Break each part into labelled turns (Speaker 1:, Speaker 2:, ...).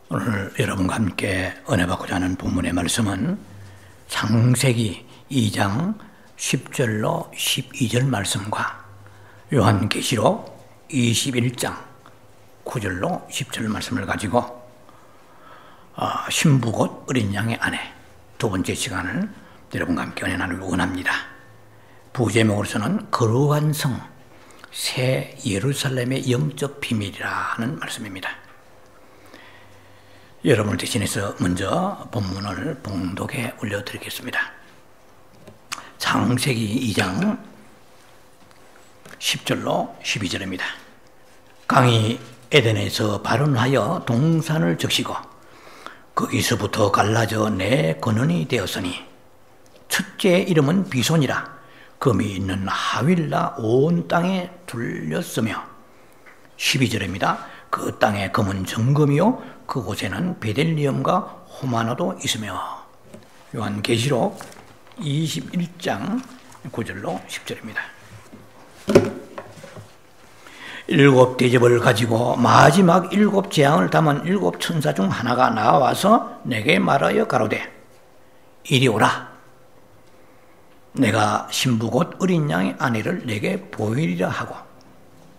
Speaker 1: 오늘 여러분과 함께 은혜 받고자 하는 본문의 말씀은 창세기 2장 10절로 12절 말씀과 요한계시록 21장 9절로 10절 말씀을 가지고 신부 곧 어린 양의 아내 두 번째 시간을 여러분과 함께 은혜 나누기 원합니다. 부제목으로서는 거룩한 성, 새 예루살렘의 영적 비밀이라는 말씀입니다. 여러분을 대신해서 먼저 본문을 봉독해 올려드리겠습니다. 창세기 2장 10절로 12절입니다. 강이 에덴에서 발원하여 동산을 적시고 거기서부터 갈라져 네 근원이 되었으니 첫째 이름은 비손이라 금이 있는 하윌라 온 땅에 둘렸으며 12절입니다. 그 땅에 금은 정금이요 그곳에는 베델리엄과 호마노도 있으며 요한계시록 21장 9절로 10절입니다. 일곱 대접을 가지고 마지막 일곱 재앙을 담은 일곱 천사 중 하나가 나와서 내게 말하여 가로되 이리 오라. 내가 신부 곧 어린 양의 아내를 내게 보이리라 하고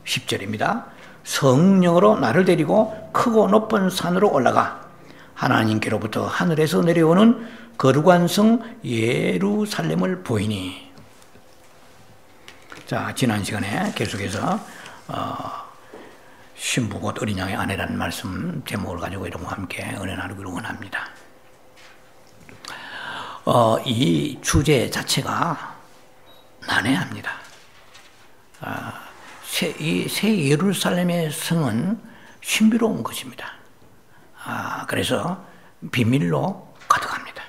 Speaker 1: 10절입니다. 성령으로 나를 데리고 크고 높은 산으로 올라가 하나님께로부터 하늘에서 내려오는 거룩한 성 예루살렘을 보이니. 자, 지난 시간에 계속해서 신부 곧 어린 양의 아내라는 말씀 제목을 가지고 여러분과 함께 은혜 나누기를 원합니다. 이 주제 자체가 난해합니다. 새 예루살렘의 성은 신비로운 것입니다. 그래서 비밀로 가득합니다.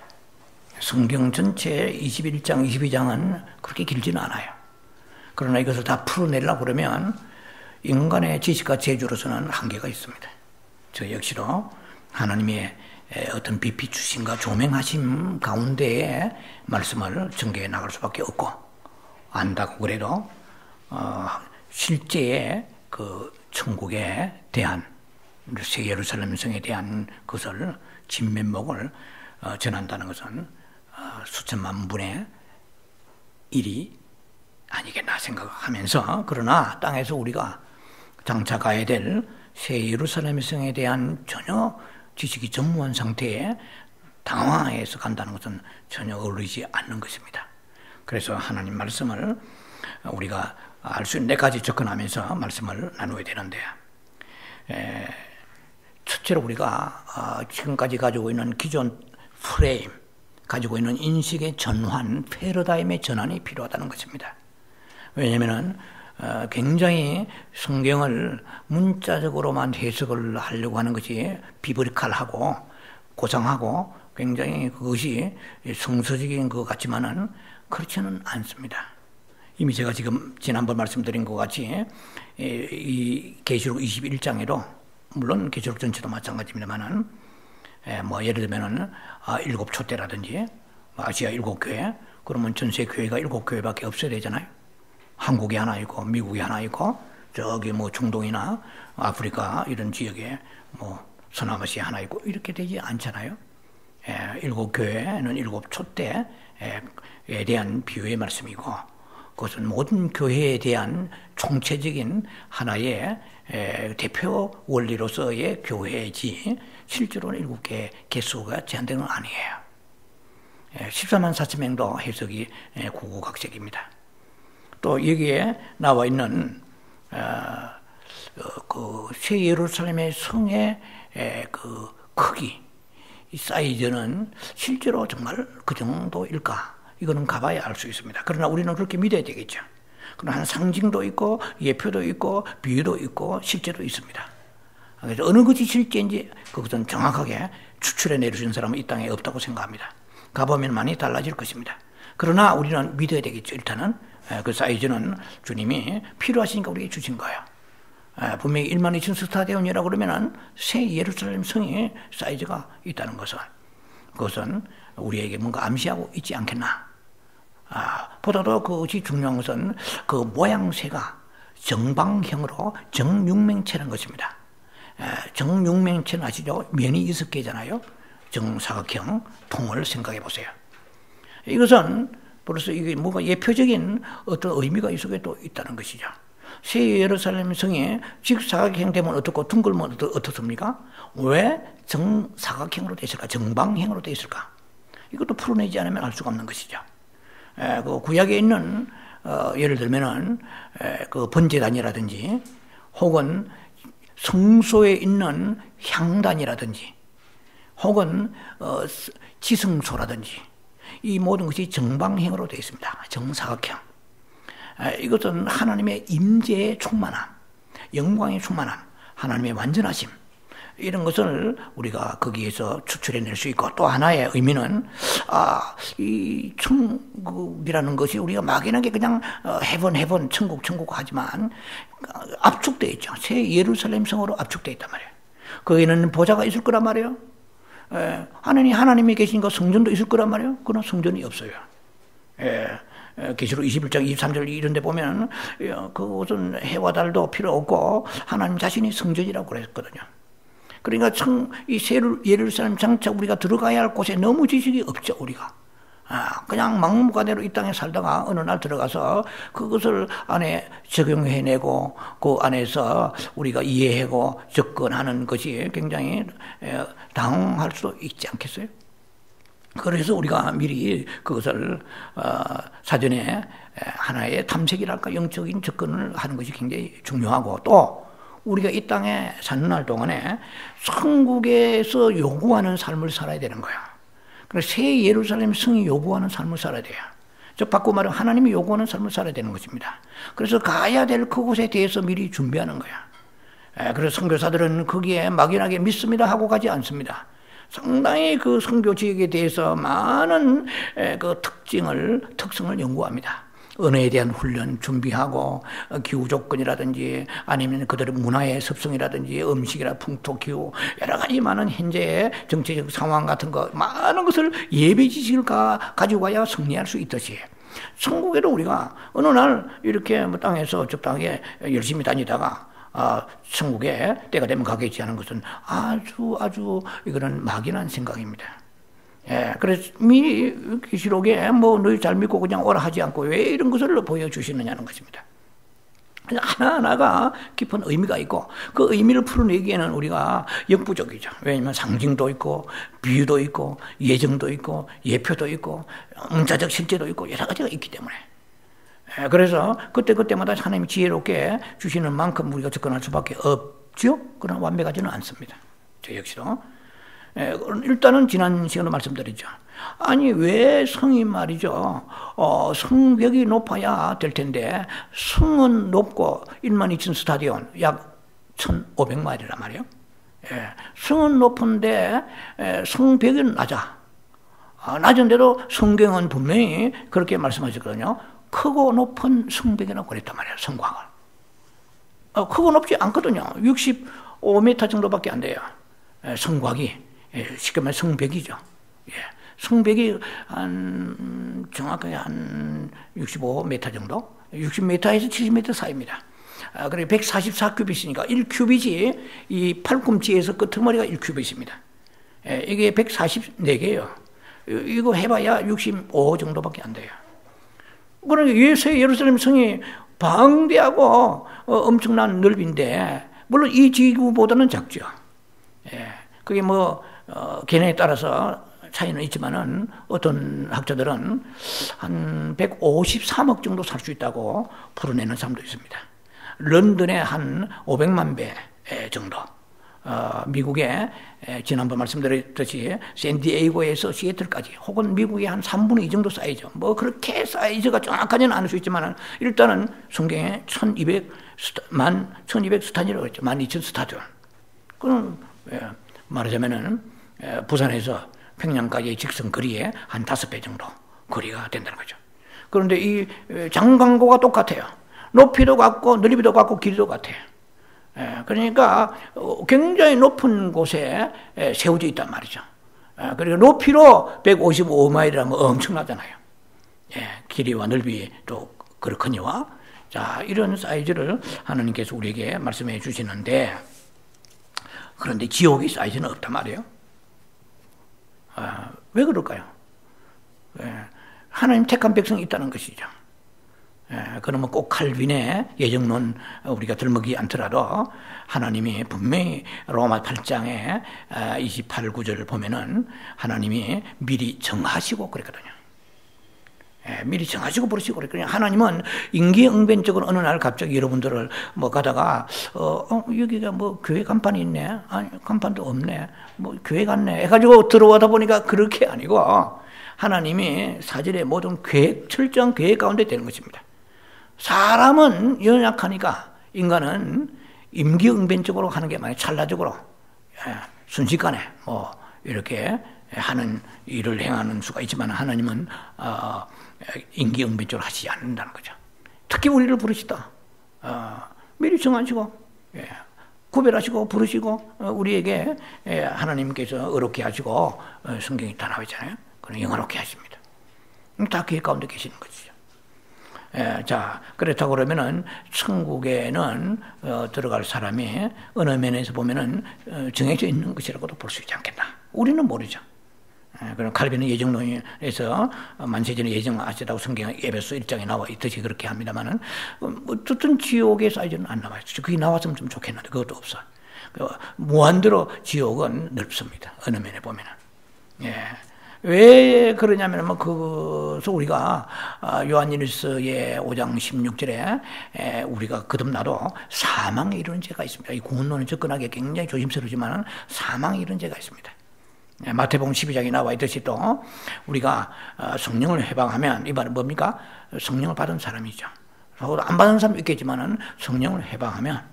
Speaker 1: 성경 전체 21장, 22장은 그렇게 길지는 않아요. 그러나 이것을 다 풀어내려고 그러면 인간의 지식과 재주로서는 한계가 있습니다. 저 역시도 하나님의 어떤 빛 주심과 조명하심 가운데에 말씀을 전개해 나갈 수밖에 없고, 안다고 그래도 실제의 그 천국에 대한 새 예루살렘 성에 대한 것을 진면목을 전한다는 것은 수천만 분의 일이 아니겠나 생각하면서, 그러나 땅에서 우리가 장차 가야 될 새 예루살렘 성에 대한 전혀 지식이 전무한 상태에 당황해서 간다는 것은 전혀 어울리지 않는 것입니다. 그래서 하나님 말씀을 우리가 알 수 있는 데까지 접근하면서 말씀을 나누어야 되는데, 첫째로 우리가 지금까지 가지고 있는 기존 프레임, 가지고 있는 인식의 전환, 패러다임의 전환이 필요하다는 것입니다. 왜냐하면 굉장히 성경을 문자적으로만 해석을 하려고 하는 것이 비브리칼하고 고상하고 굉장히 그것이 성서적인 것 같지만은 그렇지는 않습니다. 이미 제가 지금 지난번 말씀드린 것 같이 이 계시록 21장에도, 물론 계시록 전체도 마찬가지입니다만은 예를 들면은 일곱 촛대라든지 아시아 일곱 교회, 그러면 전세 교회가 일곱 교회밖에 없어야 되잖아요. 한국이 하나 있고 미국이 하나 있고 저기 중동이나 아프리카 이런 지역에 서남아시아 하나 있고 이렇게 되지 않잖아요. 일곱 교회는 일곱 촛대에 대한 비유의 말씀이고, 그것은 모든 교회에 대한 총체적인 하나의 대표 원리로서의 교회지 실제로는 일곱 개의 개수가 제한되는 건 아니에요. 14만 4천 명도 해석이 구구각색입니다. 또 여기에 나와 있는 그 새 예루살렘의 성의 그 크기, 이 사이즈는 실제로 정말 그 정도일까? 이거는 가봐야 알 수 있습니다. 그러나 우리는 그렇게 믿어야 되겠죠. 그러나 상징도 있고 예표도 있고 비유도 있고 실제도 있습니다. 그래서 어느 것이 실제인지 그것은 정확하게 추출해 내주신 사람은 이 땅에 없다고 생각합니다. 가보면 많이 달라질 것입니다. 그러나 우리는 믿어야 되겠죠. 일단은 그 사이즈는 주님이 필요하시니까 우리에게 주신 거예요. 분명히 1만 2천 스타디온이라고 그러면은 새 예루살렘 성의 사이즈가 있다는 것은, 그것은 우리에게 뭔가 암시하고 있지 않겠나. 보다도 그것이 중요한 것은 그 모양새가 정방형으로 정육면체라는 것입니다. 정육면체는 아시죠? 면이 6개잖아요. 정사각형 통을 생각해 보세요. 이것은 벌써 이게 뭔가 예표적인 어떤 의미가 이 속에 또 있다는 것이죠. 새 예루살렘 성이 직사각형 되면 어떻고 둥글면 어떻습니까? 왜 정사각형으로 되어 있을까? 정방형으로 되어 있을까? 이것도 풀어내지 않으면 알 수가 없는 것이죠. 그 구약에 있는 예를 들면은 그 번제단이라든지 혹은 성소에 있는 향단이라든지 혹은 지성소라든지 이 모든 것이 정방형으로 되어 있습니다. 정사각형. 이것은 하나님의 임재의 충만함, 영광의 충만함, 하나님의 완전하심 이런 것을 우리가 거기에서 추출해낼 수 있고 또 하나의 의미는 이 천국이라는 것이 우리가 막연하게 그냥 헤븐 천국 하지만 압축되어 있죠. 새 예루살렘 성으로 압축되어 있단 말이에요. 거기는 보좌가 있을 거란 말이에요. 하나님이 계시니까 성전도 있을 거란 말이에요. 그러나 성전이 없어요. 계시록 21장 23절 이런 데 보면 그것은 해와 달도 필요 없고 하나님 자신이 성전이라고 그랬거든요. 그러니까 이 예루살렘 장차 우리가 들어가야 할 곳에 너무 지식이 없죠, 우리가. 그냥 막무가내로 이 땅에 살다가 어느 날 들어가서 그것을 안에 적용해내고 그 안에서 우리가 이해하고 접근하는 것이 굉장히 당황할 수도 있지 않겠어요? 그래서 우리가 미리 그것을 사전에 하나의 탐색이랄까 영적인 접근을 하는 것이 굉장히 중요하고 또 우리가 이 땅에 사는 날 동안에 천국에서 요구하는 삶을 살아야 되는 거야. 그래서 새 예루살렘 성이 요구하는 삶을 살아야 돼요. 즉 바꿔 말하면 하나님이 요구하는 삶을 살아야 되는 것입니다. 그래서 가야 될 그곳에 대해서 미리 준비하는 거야. 그래서 선교사들은 거기에 막연하게 믿습니다 하고 가지 않습니다. 상당히 그 선교 지역에 대해서 많은 그 특성을 연구합니다. 은혜에 대한 훈련 준비하고 기후 조건이라든지 아니면 그들의 문화의 습성이라든지 음식이나 풍토 기후 여러 가지 많은 현재의 정치적 상황 같은 거 많은 것을 예배 지식을 가지고 가야 승리할 수 있듯이 천국에도 우리가 어느 날 이렇게 땅에서 적당하게 열심히 다니다가 천국에 때가 되면 가겠지 하는 것은 아주 이거는 막연한 생각입니다. 그래서 미리 계시록에 너희 잘 믿고 그냥 오라 하지 않고 왜 이런 것을 보여주시느냐는 것입니다. 하나하나가 깊은 의미가 있고 그 의미를 풀어내기에는 우리가 역부족이죠. 왜냐하면 상징도 있고 비유도 있고 예정도 있고 예표도 있고 문자적 실제도 있고 여러 가지가 있기 때문에 그래서 그때마다 하나님이 지혜롭게 주시는 만큼 우리가 접근할 수밖에 없죠. 그러나 완벽하지는 않습니다. 저 역시도. 일단은 지난 시간에 말씀드렸죠. 아니 왜 성이 말이죠. 성벽이 높아야 될 텐데 성은 높고 12,000 스타디온 약 1,500마일이란 말이에요. 성은 높은데 성벽은 낮아. 낮은데도 성경은 분명히 그렇게 말씀하셨거든요. 크고 높은 성벽이라고 그랬단 말이에요. 성곽을. 크고 높지 않거든요. 65m 정도밖에 안 돼요. 성곽이. 쉽게 말해 성벽이죠. 성벽이 정확하게 한 65m 정도? 60m에서 70m 사이입니다. 그래 144큐빗이니까 1큐빗이 이 팔꿈치에서 끄트머리가 1큐빗입니다. 이게 144개예요. 이거 해봐야 65 정도밖에 안 돼요. 그러니까 새 예루살렘 성이 방대하고 엄청난 넓인데 물론 이 지구보다는 작죠. 그게 개념에 따라서 차이는 있지만은 어떤 학자들은 한 153억 정도 살 수 있다고 풀어내는 사람도 있습니다. 런던의 한 500만 배 정도. 미국의 지난번 말씀드렸듯이 샌디에이고에서 시애틀까지 혹은 미국의 한 3분의 2 정도 사이즈. 그렇게 사이즈가 정확하지는 않을 수 있지만은 일단은 성경에 1200 스타디온이라고 했죠. 12,000 스타디온. 그럼 말하자면은 부산에서 평양까지의 직선 거리에 한 5배 정도 거리가 된다는 거죠. 그런데 이 장광고가 똑같아요. 높이도 같고 넓이도 같고 길이도 같아요. 그러니까 굉장히 높은 곳에 세워져 있단 말이죠. 그리고 높이로 155마일이라면 엄청나잖아요. 길이와 넓이도 그렇거니와 자 이런 사이즈를 하나님께서 우리에게 말씀해 주시는데 그런데 지옥의 사이즈는 없단 말이에요. 왜 그럴까요? 하나님 택한 백성이 있다는 것이죠. 그러면 꼭 칼빈의 예정론 우리가 들먹이 않더라도 하나님이 분명히 로마 8장에 28, 9절을 보면은 하나님이 미리 정하시고 그랬거든요. 미리 정하시고 부르시고 그랬거든요. 하나님은 인기응변적으로 어느 날 갑자기 여러분들을 뭐 가다가 여기가 뭐 교회 간판이 있네, 아니 간판도 없네, 뭐 교회 갔네 해가지고 들어오다 보니까 그렇게 아니고 하나님이 사전에 모든 계획, 철저한 계획 가운데 되는 것입니다. 사람은 연약하니까 인간은 임기응변적으로 하는 게 많이 찰나적으로 순식간에 뭐 이렇게 하는 일을 행하는 수가 있지만 하나님은 임기응변적으로 하시지 않는다는 거죠. 특히 우리를 부르시다. 미리 정하시고 구별하시고 부르시고 우리에게 하나님께서 의롭게 하시고 성경이 다 나와 있잖아요. 그럼 영화롭게 하십니다. 다 계획 가운데 계시는 거죠. 자, 그렇다고 그러면은 천국에는 들어갈 사람이 어느 면에서 보면은 정해져 있는 것이라고도 볼 수 있지 않겠나. 우리는 모르죠. 그럼 칼빈은 예정론에서 만세전에 예정하시다고 성경 에베소 1장에 나와 있듯이 그렇게 합니다만은 어쨌든 지옥의 사이즈는 안 나와요. 그게 나왔으면 좀 좋겠는데 그것도 없어. 무한대로 지옥은 넓습니다. 어느 면에 보면은. 왜 그러냐면 뭐 그것을 우리가 요한일서의 5장 16절에 우리가 거듭나도 사망에 이르는 죄가 있습니다. 이 구원론에 접근하기 굉장히 조심스러우지만 사망에 이르는 죄가 있습니다. 마태복음 12장에 나와 있듯이 또 우리가 성령을 해방하면 이 말은 뭡니까? 성령을 받은 사람이죠. 안 받은 사람도 있겠지만 성령을 해방하면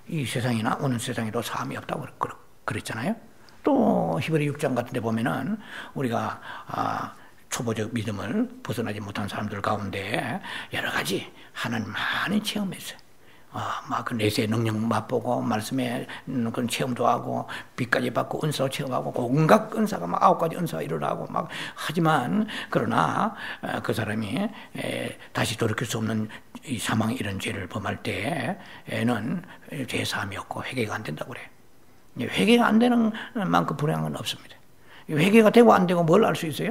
Speaker 1: 이 세상이나 오는 세상에도 사함이 없다고 그랬잖아요. 또 히브리 6장 같은 데 보면은 우리가 초보적 믿음을 벗어나지 못한 사람들 가운데 여러 가지 하나님 많이 체험했어요. 막 그 내세의 능력 맛보고 말씀에 그런 체험도 하고 빛까지 받고 은사도 체험하고 온갖 은사가 막 9가지 은사가 일어나고 막 하지만 그러나 그 사람이 다시 돌이킬 수 없는 이 사망의 이런 죄를 범할 때에는 죄 사함이 없고 회개가 안 된다고 그래요. 회개가 안 되는 만큼 불행한 건 없습니다. 회개가 되고 안 되고 뭘 알 수 있어요?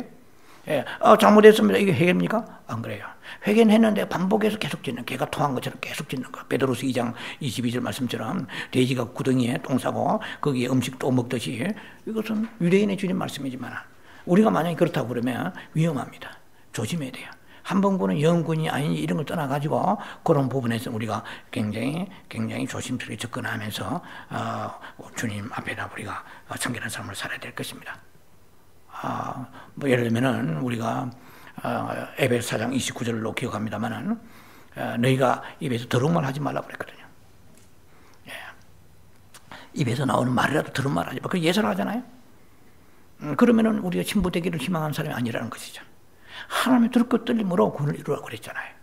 Speaker 1: 잘못했습니다. 이게 회개입니까? 안 그래요. 회개는 했는데 반복해서 계속 짓는, 개가 토한 것처럼 계속 짓는 거. 베드로서 2장 22절 말씀처럼 돼지가 구덩이에 똥 싸고 거기에 음식 또 먹듯이 이것은 유대인의 주님 말씀이지만 우리가 만약에 그렇다고 그러면 위험합니다. 조심해야 돼요. 한 번군은 영군이 아니니 이런 걸 떠나가지고 그런 부분에서 우리가 굉장히 조심스럽게 접근하면서 주님 앞에다 우리가 청결한 삶을 살아야 될 것입니다. 뭐 예를 들면은 우리가 에베소 4장 29절로 기억합니다만은 너희가 입에서 더러운 말 하지 말라고 그랬거든요. 입에서 나오는 말이라도 더러운 말 하지 마. 그 예설을 하잖아요. 그러면은 우리가 신부되기를 희망하는 사람이 아니라는 것이죠. 하나님의 들것 떨림으로 구원을 이루라고 그랬잖아요.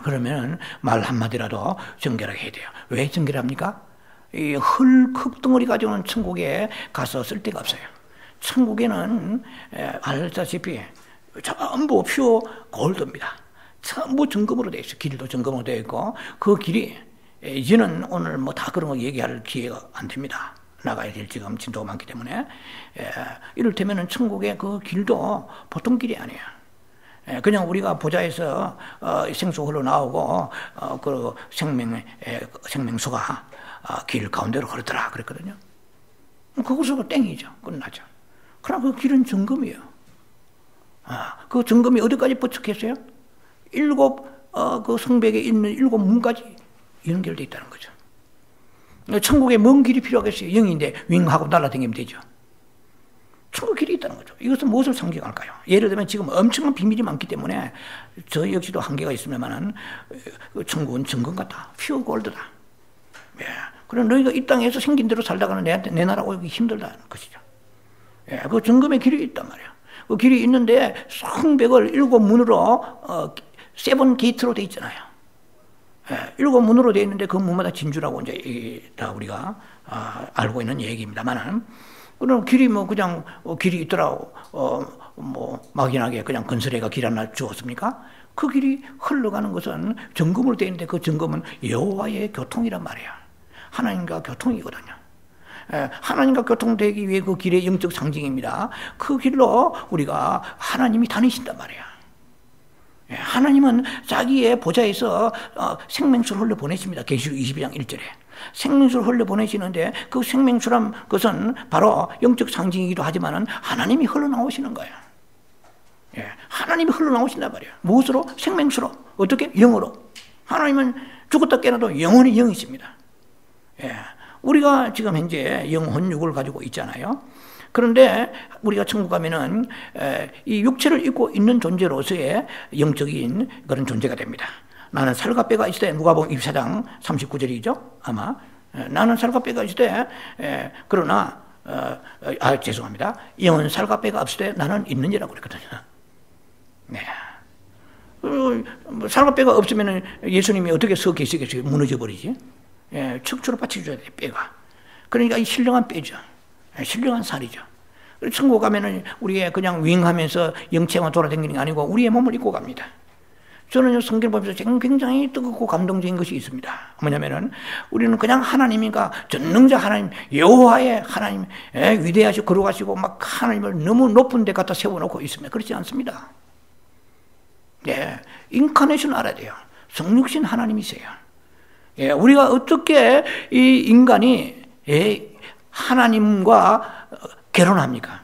Speaker 1: 그러면 말 한마디라도 정결하게 해야 돼요. 왜 정결합니까? 이 흙덩어리 가지고는 천국에 가서 쓸 데가 없어요. 천국에는 알다시피 전부 퓨어 골드입니다. 전부 점검으로 되어 있어요. 길도 점검으로 되어 있고 그 길이 이제는 오늘 뭐 다 그런 거 얘기할 기회가 안 됩니다. 나가야 될 지금 진도가 많기 때문에 이를테면 천국의 그 길도 보통 길이 아니에요. 그냥 우리가 보좌에서 생수 흘러나오고 그 생명수가 길 가운데로 흐르더라 그랬거든요. 그것으로 땡이죠. 끝나죠. 그러나 그 길은 점검이에요. 그 점검이 어디까지 포착했어요? 7 그 성벽에 있는 7 문까지 연결되어 있다는 거죠. 천국에 먼 길이 필요하겠어요. 영인데 윙하고 날아다니면 되죠. 천국 길이 있다는 거죠. 이것은 무엇을 상징할까요? 예를 들면 지금 엄청난 비밀이 많기 때문에 저 역시도 한계가 있으면은 천국은 정금 같다. 퓨어 골드다. 그럼 너희가 이 땅에서 생긴 대로 살다가는 내 나라 오기 힘들다는 것이죠. 그 정금의 길이 있단 말이에요. 그 길이 있는데 성벽을 7 문으로 세븐 게이트로 돼 있잖아요. 7 문으로 되어 있는데 그 문마다 진주라고 이제 다 우리가 알고 있는 얘기입니다만은 그럼 길이 뭐 그냥 길이 있더라고 뭐 막연하게 그냥 건설해가 길 하나 주었습니까? 그 길이 흘러가는 것은 정금으로 되어 있는데 그 정금은 여호와의 교통이란 말이야. 하나님과 교통이거든요. 하나님과 교통되기 위해 그 길의 영적 상징입니다. 그 길로 우리가 하나님이 다니신단 말이야. 하나님은 자기의 보좌에서 생명수를 흘려보내십니다. 계시록 22장 1절에. 생명수를 흘려보내시는데 그 생명수란 것은 바로 영적 상징이기도 하지만 하나님이 흘러나오시는 거예요. 하나님이 흘러나오신단 말이에요. 무엇으로? 생명수로. 어떻게? 영으로. 하나님은 죽었다 깨어나도 영원히 영이십니다. 우리가 지금 현재 영혼육을 가지고 있잖아요. 그런데 우리가 천국 가면은 이 육체를 입고 있는 존재로서의 영적인 그런 존재가 됩니다. 나는 살과 뼈가 있을 때, 누가복음 24장 39절이죠 아마. 나는 살과 뼈가 있을 때, 그러나 죄송합니다. 영은 살과 뼈가 없을 때 나는 있는지라고 그랬거든요. 네. 살과 뼈가 없으면 예수님이 어떻게 서 계시겠어요? 무너져 버리지. 척추로 받쳐줘야 돼, 뼈가. 그러니까 이 신령한 뼈죠. 신령한 살이죠. 천국 가면은 우리가 그냥 윙하면서 영체만 돌아다니는 게 아니고 우리의 몸을 입고 갑니다. 저는 성경을 보면서 굉장히 뜨겁고 감동적인 것이 있습니다. 뭐냐면은 우리는 그냥 하나님이니까 전능자 하나님, 여호와의 하나님, 위대하시고 거룩하시고 막 하나님을 너무 높은 데 갖다 세워놓고 있습니다. 그렇지 않습니다. 인카네이션 알아야 돼요. 성육신 하나님이세요. 우리가 어떻게 이 인간이 하나님과 결혼합니까?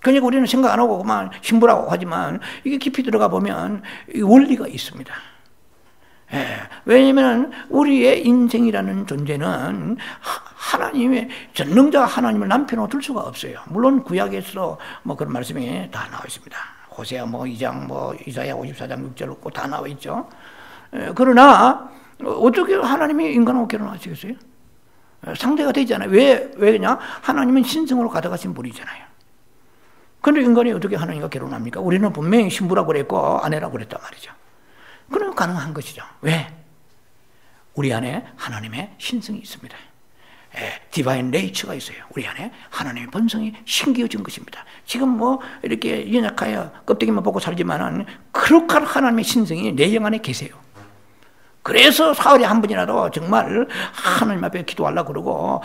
Speaker 1: 그러니까 우리는 생각 안 하고 그만 신부라고 하지만 이게 깊이 들어가 보면 원리가 있습니다. 왜냐하면 우리의 인생이라는 존재는 하나님의 전능자 하나님을 남편으로 둘 수가 없어요. 물론 구약에서 뭐 그런 말씀이 다 나와 있습니다. 호세아 2장 이사야 54장 6절 다 나와 있죠. 그러나 어떻게 하나님이 인간하고 결혼하시겠어요? 상대가 되잖아요. 왜 그러냐? 하나님은 신성으로 가져가신 분이잖아요. 그런데 인간이 어떻게 하나님과 결혼합니까? 우리는 분명히 신부라고 그랬고 아내라고 그랬단 말이죠. 그러면 가능한 것이죠. 왜? 우리 안에 하나님의 신성이 있습니다. 디바인 네이처가 있어요. 우리 안에 하나님의 본성이 심겨진 것입니다. 지금 뭐 이렇게 연약하여 껍데기만 보고 살지만은 그렇게 하나님의 신성이 내 영 안에 계세요. 그래서 사흘에 한 번이라도 정말 하나님 앞에 기도하려고 그러고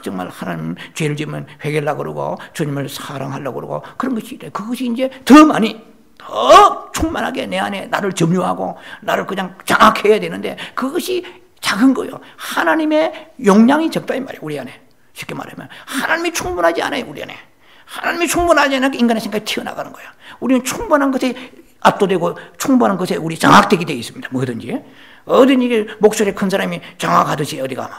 Speaker 1: 정말 하나님 죄를 지으면 회개하려고 그러고 주님을 사랑하려고 그러고 그런 것이 있어요. 그것이 이제 더 많이 더 충만하게 내 안에 나를 점유하고 나를 그냥 장악해야 되는데 그것이 작은 거예요. 하나님의 용량이 적다 이 말이에요. 우리 안에. 쉽게 말하면 하나님이 충분하지 않아요. 우리 안에. 하나님이 충분하지 않으니까 인간의 생각이 튀어나가는 거예요. 우리는 충분한 것에 압도되고 충분한 것에 우리 장악되게 되어 있습니다. 뭐든지. 어딘지 목소리 큰 사람이 장악하듯이 어디 가면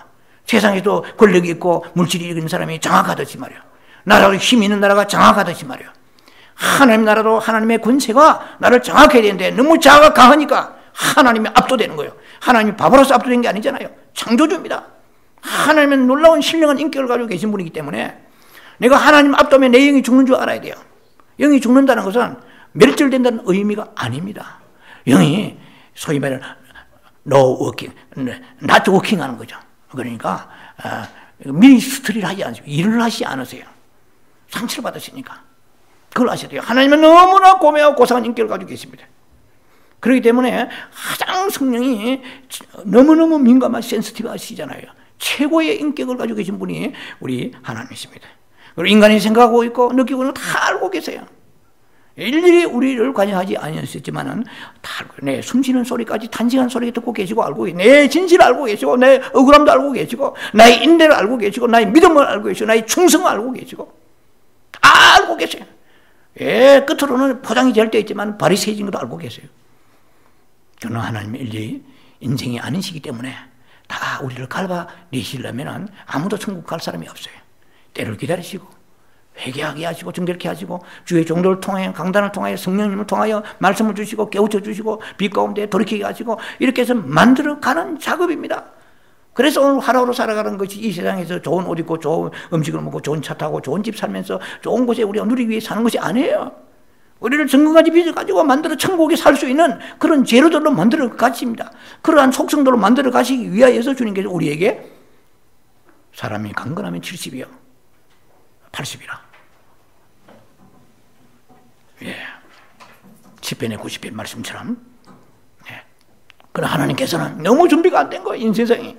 Speaker 1: 세상에도 권력이 있고 물질이 있는 사람이 장악하듯이 말이야. 나라도 힘이 있는 나라가 장악하듯이 말이야. 하나님 나라도 하나님의 권세가 나를 장악해야 되는데 너무 자아가 강하니까 하나님이 압도되는 거예요. 하나님이 바보라서 압도된 게 아니잖아요. 창조주입니다. 하나님은 놀라운 신령한 인격을 가지고 계신 분이기 때문에 내가 하나님 압도하면 내 영이 죽는 줄 알아야 돼요. 영이 죽는다는 것은 멸절된다는 의미가 아닙니다. 영이 소위 말하는 no working, not working 하는 거죠. 그러니까 미니스트리를 하지 않으세요. 일을 하시지 않으세요. 상처를 받으시니까. 그걸 아셔야 돼요. 하나님은 너무나 고매하고 고상한 인격을 가지고 계십니다. 그렇기 때문에 가장 성령이 너무너무 민감한 센시티브 하시잖아요. 최고의 인격을 가지고 계신 분이 우리 하나님이십니다. 그리고 인간이 생각하고 있고 느끼고는 다 알고 계세요. 일일이 우리를 관여하지 않으셨지만은 다 내 숨쉬는 소리까지 단시간 소리 듣고 계시고 알고 계시고 내 진실을 알고 계시고 내 억울함도 알고 계시고 나의 인내를 알고 계시고 나의 믿음을 알고 계시고 나의 충성을 알고 계시고 다 알고 계세요. 끝으로는 포장이 될 때 있지만 바리새인인 것도 알고 계세요. 저는 하나님의 일일이 인생이 아니시기 때문에 다 우리를 갈아내시려면 아무도 천국 갈 사람이 없어요. 때를 기다리시고 회개하게 하시고 정결케 하시고 주의 종도를 통하여 강단을 통하여 성령님을 통하여 말씀을 주시고 깨우쳐 주시고 빛 가운데 돌이키게 하시고 이렇게 해서 만들어가는 작업입니다. 그래서 오늘 하루하루 살아가는 것이 이 세상에서 좋은 옷 입고 좋은 음식을 먹고 좋은 차 타고 좋은 집 살면서 좋은 곳에 우리가 누리기 위해 사는 것이 아니에요. 우리를 정금같이 빚어가지고 만들어 천국에 살 수 있는 그런 재료들로 만들어 가십니다. 그러한 속성들로 만들어 가시기 위하여서 주님께서 우리에게 사람이 강건하면 70이요 80이라. 10편에 90편 말씀처럼. 그러나 하나님께서는 너무 준비가 안 된 거예요. 인생이.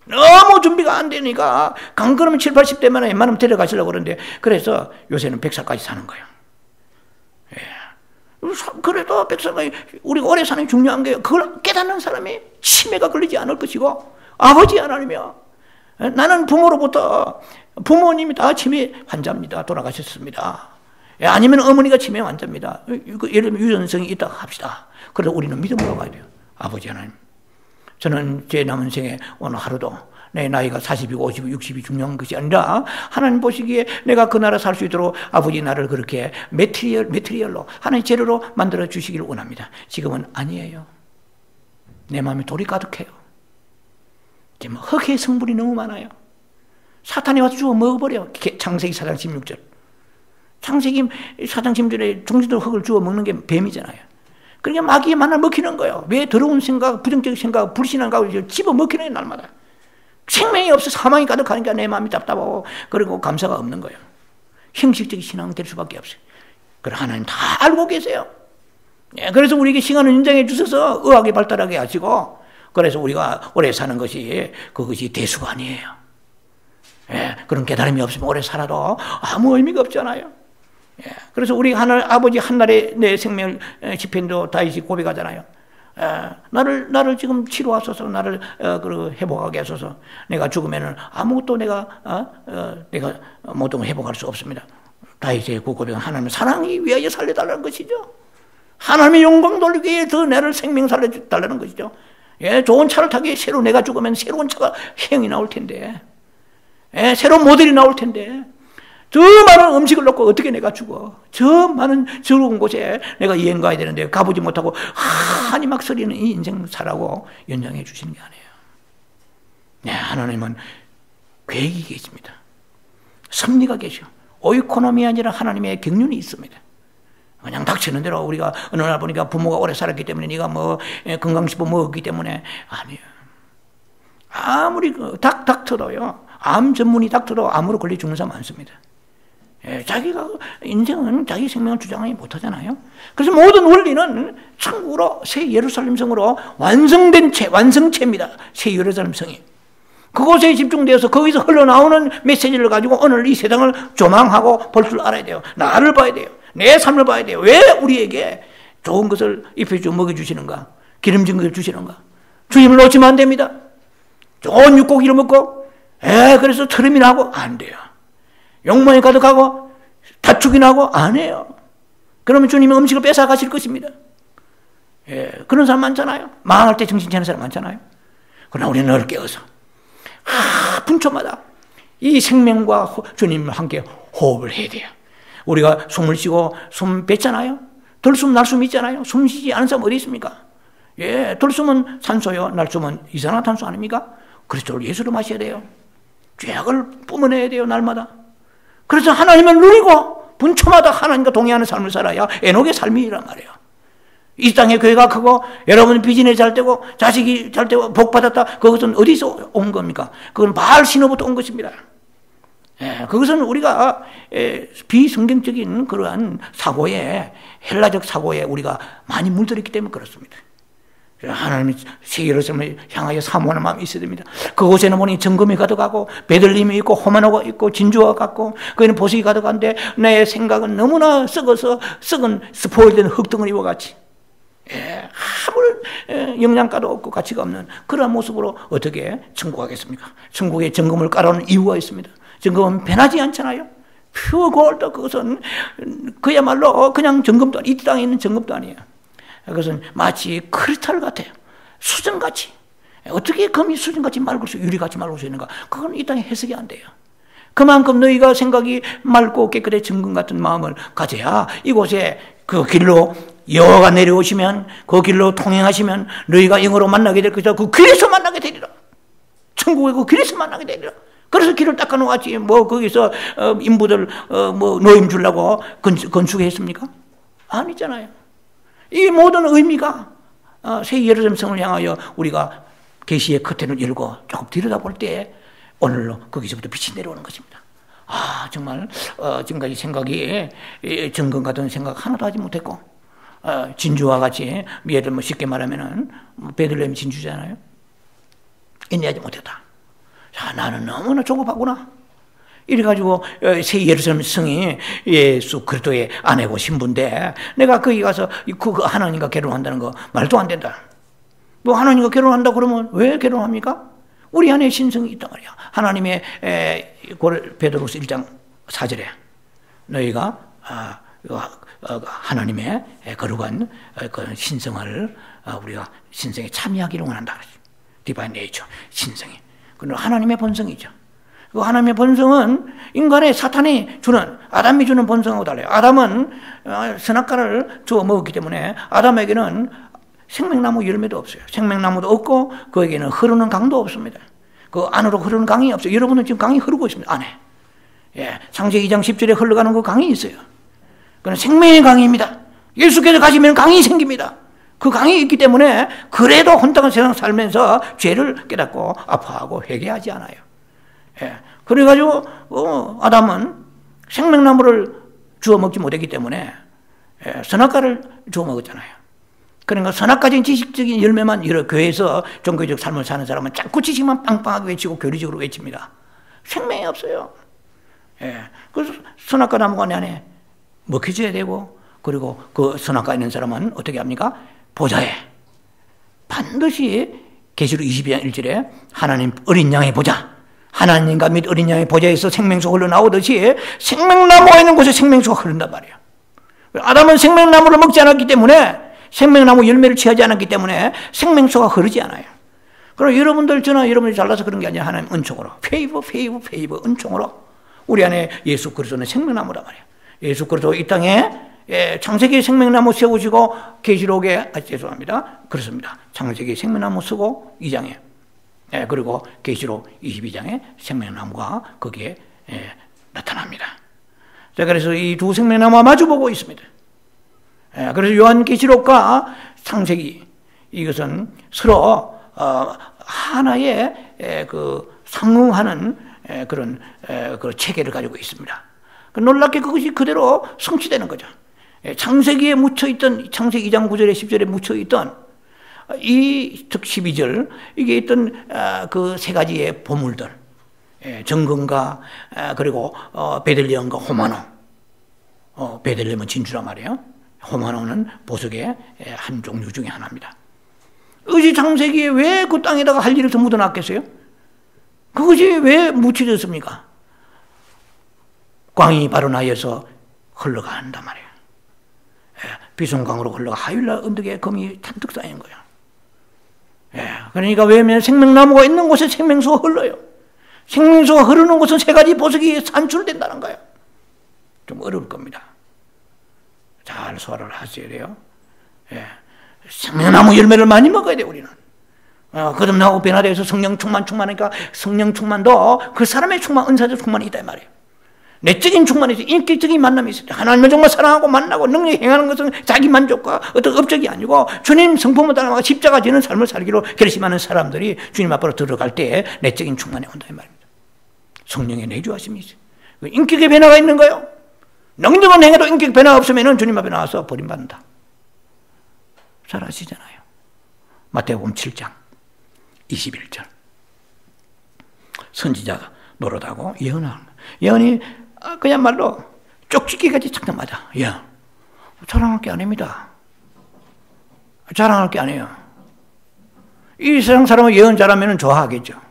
Speaker 1: 너무 준비가 안 되니까 간 그러면 7, 80대면 웬만하면 데려가시려고 그러는데 그래서 요새는 100살까지 사는 거예요. 그래도 100살까지 우리가 오래 사는 게 중요한 게요. 그걸 깨닫는 사람이 치매가 걸리지 않을 것이고 아버지 하나님이요. 나는 부모님이 다 치매 환자입니다. 돌아가셨습니다. 아니면 어머니가 치매 환자입니다. 예를 들면 유전성이 있다고 합시다. 그래서 우리는 믿음으로 가야 돼요. 아버지 하나님. 저는 제 남은 생에 오늘 하루도 내 나이가 40이고 50이고 60이 중요한 것이 아니라 하나님 보시기에 내가 그 나라 살 수 있도록 아버지 나를 그렇게 매트리얼로 하나님 재료로 만들어 주시기를 원합니다. 지금은 아니에요. 내 마음에 돌이 가득해요. 지금 흑의 성분이 너무 많아요. 사탄이 와서 주워 먹어버려. 창세기 4장 16절. 창세기 4장 16절에 종지도 흙을 주워 먹는 게 뱀이잖아요. 그러니까 마귀에 만날 먹히는 거예요. 왜 더러운 생각, 부정적인 생각, 불신한 생각을 집어 먹히는 날마다. 생명이 없어 사망이 가득하니까 내 마음이 답답하고 그리고 감사가 없는 거예요. 형식적인 신앙 될 수밖에 없어요. 그걸 하나님 다 알고 계세요. 그래서 우리에게 시간을 인정해 주셔서 의학이 발달하게 하시고 그래서 우리가 오래 사는 것이 그것이 대수가 아니에요. 그런 깨달음이 없으면 오래 살아도 아무 의미가 없잖아요. 그래서 우리 아버지 한날에 내 생명을 시편도 다윗이 고백하잖아요. 나를 지금 치료하소서, 나를 회복하게 하소서. 내가 죽으면은 아무것도 내가 모든 걸 회복할 수 없습니다. 다윗의 그 고백은 하나님의 사랑이 위하여 살려달라는 것이죠. 하나님의 영광 돌리기 위해 더 나를 생명 살려달라는 것이죠. 좋은 차를 타기 새로 내가 죽으면 새로운 차가 행이 나올 텐데, 새로운 모델이 나올 텐데, 저 많은 음식을 놓고 어떻게 내가 죽어? 저 많은 즐거운 곳에 내가 여행 가야 되는데 가보지 못하고 한이 막 서리는 이 인생 살라고 연장해 주시는 게 아니에요. 하나님은 계획이 계십니다. 섭리가 계셔. 오이코노미 아니라 하나님의 경륜이 있습니다. 그냥 닥치는 대로 우리가 어느 날 보니까 부모가 오래 살았기 때문에 네가 건강식품 먹었기 때문에 아니에요. 아무리 닥터도요. 암 전문의 닥터도 암으로 걸려 죽는 사람 많습니다. 자기가 인생은 자기 생명을 주장하지 못하잖아요. 그래서 모든 원리는 천국으로 새 예루살렘 성으로 완성된 완성체입니다. 새 예루살렘 성이. 그곳에 집중되어서 거기서 흘러나오는 메시지를 가지고 오늘 이 세상을 조망하고 볼 줄 알아야 돼요. 나를 봐야 돼요. 내 삶을 봐야 돼요. 왜 우리에게 좋은 것을 입혀주고 먹여주시는가? 기름진 것을 주시는가? 주님을 놓치면 안 됩니다. 좋은 육고기를 먹고 그래서 트름이 나고 안 돼요. 욕망이 가득하고 다투기 나고 안 해요. 그러면 주님이 음식을 뺏어 가실 것입니다. 그런 사람 많잖아요. 망할 때 정신 차리는 사람 많잖아요. 그러나 우리는 너를 깨워서 분초마다 이 생명과 주님과 함께 호흡을 해야 돼요. 우리가 숨을 쉬고 숨 뱉잖아요. 들숨 날숨 있잖아요. 숨 쉬지 않은 사람 어디 있습니까? 들숨은 산소요, 날숨은 이산화탄소 아닙니까? 그래서 예수를 마셔야 돼요. 죄악을 뿜어내야 돼요, 날마다. 그래서 하나님을 누리고 분초마다 하나님과 동의하는 삶을 살아야 에녹의 삶이란 말이에요. 이 땅에 교회가 크고 여러분 비즈니스 잘 되고 자식이 잘 되고 복 받았다. 그것은 어디서 온 겁니까? 그건 바알 신호부터 온 것입니다. 그것은 우리가 비성경적인 그러한 사고에 헬라적 사고에 우리가 많이 물들었기 때문에 그렇습니다. 하나님이 새 예루살렘을 향하여 사모하는 마음이 있어야 됩니다. 그곳에는 보니 정금이 가득하고 베들림이 있고 호마노가 있고 진주가 같고 거기는 보석이 가득한데 내 생각은 너무나 썩은 스포일된 흙덩어리와 같이 아무런 영양가도 없고 가치가 없는 그런 모습으로 어떻게 천국 가겠습니까? 천국에 정금을 깔아놓은 이유가 있습니다. 정금은 변하지 않잖아요. 퓨어 골드 그것은 그야말로 그냥 정금도 이 땅에 있는 정금도 아니에요. 그것은 마치 크리스탈 같아요. 수정같이. 어떻게 금이 수정같이 맑을 수, 유리같이 맑을 수 있는가? 그건 이 땅에 해석이 안 돼요. 그만큼 너희가 생각이 맑고 깨끗해 정금 같은 마음을 가져야 이곳에 그 길로 여호와가 내려오시면 그 길로 통행하시면 너희가 영으로 만나게 될 것이다. 그 길에서 만나게 되리라. 천국의 그 길에서 만나게 되리라. 그래서 길을 닦아놓았지. 거기서 인부들 노임 주려고 건축했습니까? 아니잖아요. 이 모든 의미가 새 예루살렘 성을 향하여 우리가 계시의 커튼을 열고 조금 들여다볼 때 오늘로 거기서부터 빛이 내려오는 것입니다. 정말 지금까지 생각이 정금 같은 생각 하나도 하지 못했고 진주와 같이 예를 들면 쉽게 말하면은 베들레헴 진주잖아요. 인내하지 못했다. 자, 나는 너무나 조급하구나. 이래가지고 새 예루살렘 성이 예수 그리스도의 아내고 신부인데 내가 거기 가서 그 하나님과 결혼한다는 거 말도 안 된다. 뭐 하나님과 결혼한다 그러면 왜 결혼합니까? 우리 안에 신성이 있단 말이야. 하나님의 베드로서 1장 4절에 너희가 하나님의 거룩한 그 신성을 우리가 신성에 참여하기를 원한다. 디바인 네이처, 신성이. 그건 하나님의 본성이죠. 그 하나님의 본성은 인간의 사탄이 주는, 아담이 주는 본성하고 달라요. 아담은 선악과를 주워 먹었기 때문에 아담에게는 생명나무 열매도 없어요. 생명나무도 없고 그에게는 흐르는 강도 없습니다. 그 안으로 흐르는 강이 없어요. 여러분은 지금 강이 흐르고 있습니다. 안에. 예, 창세기 2장 10절에 흘러가는 그 강이 있어요. 그건 생명의 강입니다. 예수께서 가시면 강이 생깁니다. 그 강이 있기 때문에 그래도 혼탁한 세상 살면서 죄를 깨닫고 아파하고 회개하지 않아요. 예, 그래가지고 아담은 생명나무를 주워 먹지 못했기 때문에 선악과를 주워 먹었잖아요. 그러니까 선악과적인 지식적인 열매만 여러 교회에서 종교적 삶을 사는 사람은 자꾸 지식만 빵빵하게 외치고 교리적으로 외칩니다. 생명이 없어요. 예, 그래서 선악과 나무가 내 안에 먹혀져야 되고, 그리고 그 선악과 있는 사람은 어떻게 합니까? 보좌에 반드시 계시록 22장 1절에 하나님 어린 양의 보좌, 하나님과 및 어린 양의 보좌에서 생명수가 흘러나오듯이 생명나무가 있는 곳에 생명수가 흐른단 말이에요. 아담은 생명나무를 먹지 않았기 때문에, 생명나무 열매를 취하지 않았기 때문에 생명수가 흐르지 않아요. 그럼 여러분들, 저나 여러분이 잘나서 그런 게 아니라 하나님 은총으로, 페이버 은총으로 우리 안에 예수 그리스도는 생명나무란 말이에요. 예수 그리스도 이 땅에 창세기에 생명나무 세우시고 계시록에 죄송합니다. 그렇습니다. 창세기에 생명나무 쓰고 2장에 그리고 계시록 22장에 생명나무가 거기에 나타납니다. 자, 그래서 이 두 생명나무가 마주보고 있습니다. 그래서 요한계시록과 창세기 이것은 서로 하나의 그 상응하는 그런 그 체계를 가지고 있습니다. 놀랍게 그것이 그대로 성취되는 거죠. 창세기에 묻혀있던, 창세기 2장 9절에 10절에 묻혀있던 즉 12절, 이게 있던 그 세 가지의 보물들, 정금과 그리고 베들레헴과 호마노, 베들레헴은 진주란 말이에요. 호마노는 보석의 한 종류 중에 하나입니다. 그것이 창세기에 왜 그 땅에다가 할 일을 더 묻어놨겠어요? 그것이 왜 묻혀졌습니까? 광이 바로 나에서 흘러간단 말이에요. 비송강으로 흘러가 하율라 언덕에 금이 잔뜩 쌓인 거예요. 그러니까 왜냐면 생명나무가 있는 곳에 생명수가 흘러요. 생명수가 흐르는 곳은 세 가지 보석이 산출된다는 거예요. 좀 어려울 겁니다. 잘 소화를 하셔야 돼요. 생명나무 열매를 많이 먹어야 돼요, 우리는. 거듭나고 변화되어서 성령 충만하니까 성령 충만도 그 사람의 충만, 은사적 충만이 있다 이 말이에요. 내적인 충만이 있어요. 인격적인 만남이 있어요. 하나님을 정말 사랑하고 만나고 능력이 행하는 것은 자기 만족과 어떤 업적이 아니고 주님 성품을 따라가고 십자가 지는 삶을 살기로 결심하는 사람들이 주님 앞으로 들어갈 때 내적인 충만이 온다 이 말입니다. 성령의 내주하심이 있어요. 인격의 변화가 있는 거예요. 능력은 행해도 인격 변화가 없으면 주님 앞에 나와서 버림받는다. 잘 아시잖아요. 마태복음 7장 21절. 선지자가 노릇하고 예언하는 거예요. 예언이 그야말로 쪽집기까지 착착 맞아. 자랑할 게 아닙니다. 자랑할 게 아니에요. 이 세상 사람은 예언 잘하면 좋아하겠죠.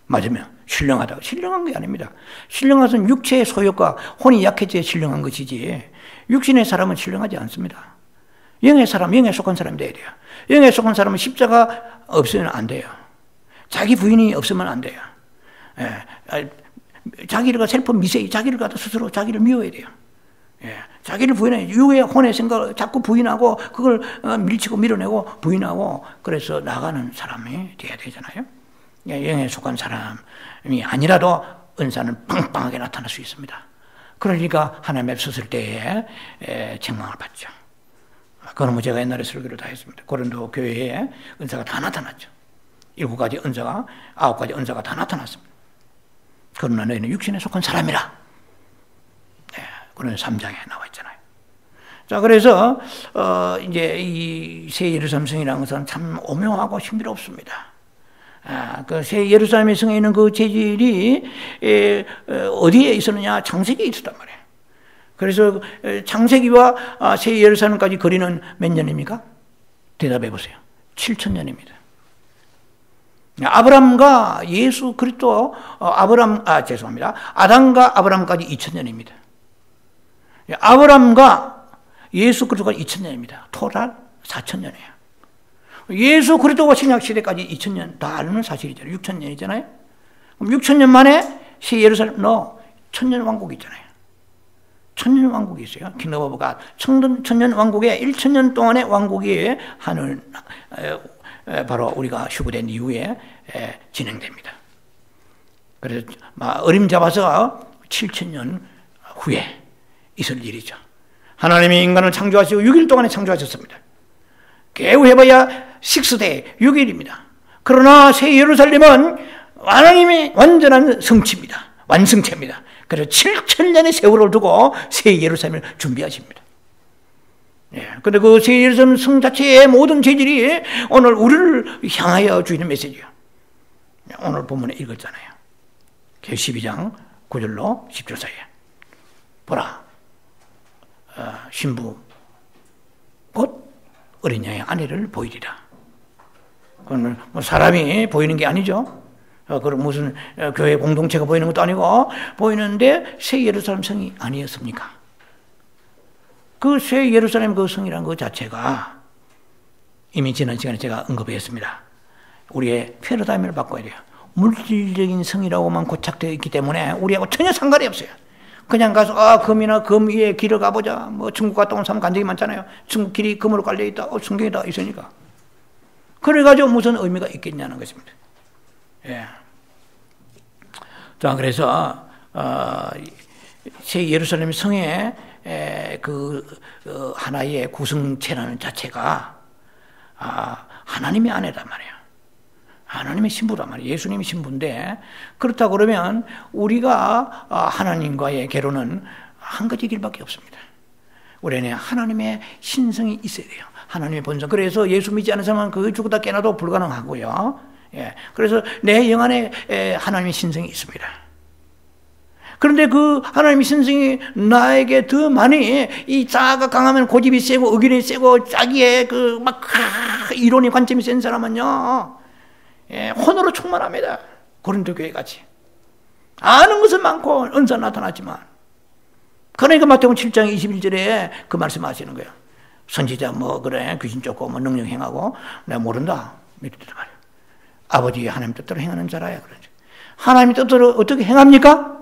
Speaker 1: 맞으면. 신령하다. 신령한 게 아닙니다. 신령한 것은 육체의 소욕과 혼이 약해져야 신령한 것이지, 육신의 사람은 신령하지 않습니다. 영의 사람, 영에 속한 사람이 돼야 돼요. 영에 속한 사람은 십자가 없으면 안 돼요. 자기 부인이 없으면 안 돼요. 자기를 셀프 미세히 자기를 갖다 스스로 자기를 미워야 돼요. 자기를 부인해, 유의 혼의 생각을 자꾸 부인하고 그걸 밀치고 밀어내고 부인하고 그래서 나가는 사람이 돼야 되잖아요. 영에 속한 사람이 아니라도 은사는 빵빵하게 나타날 수 있습니다. 그러니까 하나님 앞에 섰을 때에 책망을 받죠. 그건 뭐 제가 옛날에 설교를 다 했습니다. 고린도 교회에 은사가 다 나타났죠. 7가지 은사가, 9가지 은사가 다 나타났습니다. 그러나 너희는 육신에 속한 사람이라. 그런 3장에 나와 있잖아요. 자, 그래서 이제 이 새 예루살렘 성이라는 것은 참 오묘하고 신비롭습니다. 그 새 예루살렘의 성에 있는 그 재질이 어디에 있었느냐? 창세기에 있었단 말이에요. 그래서 창세기와 새 예루살렘까지 거리는 몇 년입니까? 대답해 보세요. 7,000년입니다. 아브람과 예수 그리스도 죄송합니다. 아담과 아브람까지 2,000년입니다. 아브람과 예수 그리스도까지 2,000년입니다. 토탈 4,000년이에요. 예수 그리스도가 신약 시대까지 2,000년 다 아는 사실이잖아요. 6,000년이잖아요. 그럼 6,000년 만에 새 예루살렘 1,000년 왕국이 있잖아요. 1,000년 왕국이 있어요. 킹덤 오브 갓. 1,000년 왕국에 1,000년 동안의 왕국이 하늘 바로 우리가 휴거된 이후에 진행됩니다. 그래서 어림잡아서 7,000년 후에 있을 일이죠. 하나님이 인간을 창조하시고 6일 동안에 창조하셨습니다. 겨우 해봐야 6day, 6일입니다. 그러나 새 예루살렘은 하나님의 완전한 성취입니다. 완성체입니다. 그래서 7,000년의 세월을 두고 새 예루살렘을 준비하십니다. 그런데 그 새 예루살렘 성 자체의 모든 재질이 오늘 우리를 향하여 주시는 메시지예요. 오늘 본문에 읽었잖아요. 12장 9절로 10절 사이에. 보라, 신부 곧 어린 양의 아내를 보이리라. 그건 뭐 사람이 보이는 게 아니죠. 그럼 무슨 교회 공동체가 보이는 것도 아니고 보이는데 새 예루살렘 성이 아니었습니까? 그 새 예루살렘 그 성이라는 것 자체가 이미 지난 시간에 제가 언급했습니다. 우리의 패러다임을 바꿔야 돼요. 물질적인 성이라고만 고착되어 있기 때문에 우리하고 전혀 상관이 없어요. 그냥 가서 금이나 금 위에 길을 가보자. 뭐 중국 갔다 온 사람 간증이 많잖아요. 중국 길이 금으로 깔려 있다. 성경에 다 있으니까. 그래가지고 무슨 의미가 있겠냐는 것입니다. 예. 자, 그래서 새 예루살렘 성의 하나의 구성체라는 자체가 하나님의 아내란 말이에요. 하나님의 신부란 말이에요. 예수님이 신부인데 그렇다 그러면 우리가 하나님과의 결혼은 한 가지 길밖에 없습니다. 우리는 하나님의 신성이 있어야 돼요. 하나님의 본성. 그래서 예수 믿지 않는 사람은 그 죽었다 깨나도 불가능하고요. 예. 그래서 내 영 안에 하나님의 신성이 있습니다. 그런데 그 하나님의 신성이 나에게 더 많이 이 자아가 강하면 고집이 세고 의견이 세고 자기의 이론이 관점이 센 사람은요. 혼으로 충만합니다. 고린도 교회 같이. 아는 것은 많고 은사 나타나지만. 그러니까 마태복음 7장 21절에 그 말씀하시는 거예요. 선지자 그래 귀신 쫓고 능력 행하고 내가 모른다. 믿었단 말이에요. 아버지 하나님 뜻대로 행하는 자라야 그러죠. 하나님 뜻대로 어떻게 행합니까?